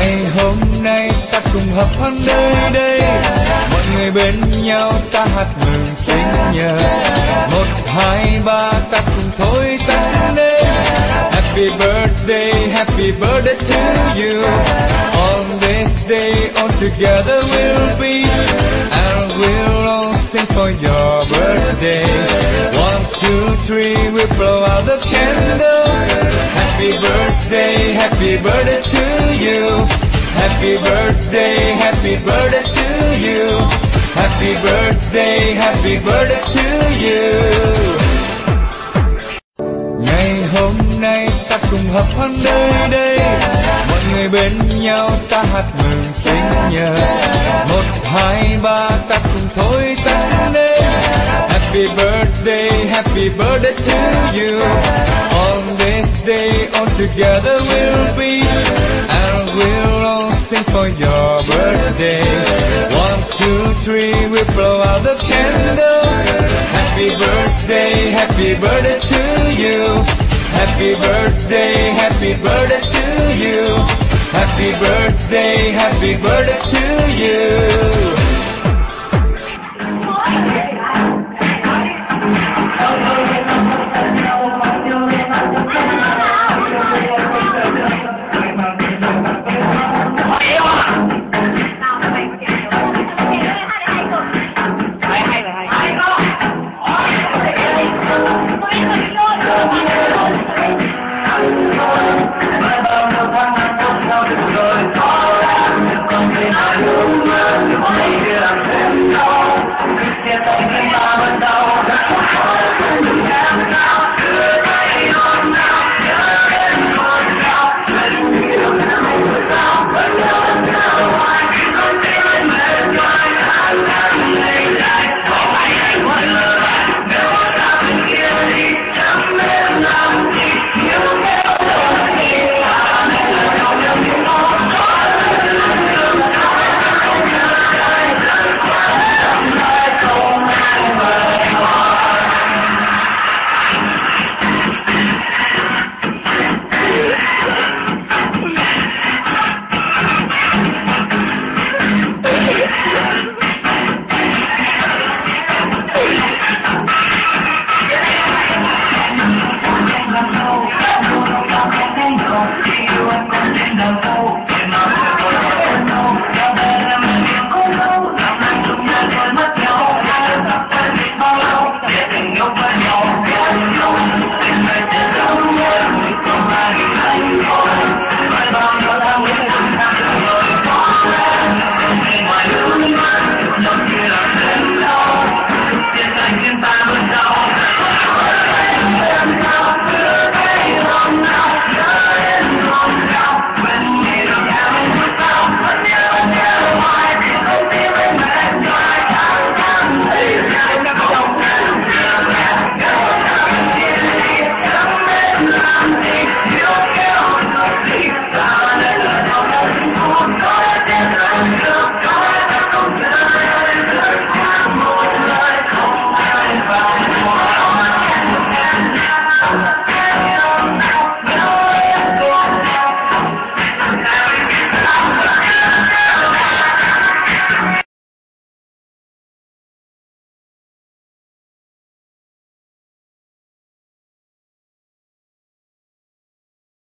Ngày hôm nay ta cùng hợp hoan nơi đây, mọi người bên nhau ta hát mừng sinh nhật. 1, 2, 3 ta cùng thổi tắt lên. Happy birthday to you. On this day, all together we'll be, and we'll all sing for your birthday. 1, 2, 3, we blow out the candle. Happy birthday to you. Happy birthday to you. Happy birthday to you. Ngày hôm nay ta cùng hợp hoan nơi đây, mọi người bên nhau ta hát mừng sinh nhật. 1, 2, 3 ta cùng thổi tắt lên. Happy birthday to you. On this day, all together we'll be, and we'll all sing for your birthday. 1, 2, 3, we blow out the candle. Happy birthday to you. Happy birthday to you. Happy birthday to you. Hãy subscribe cho kênh Ghiền Mì Gõ để không bỏ lỡ những video hấp dẫn.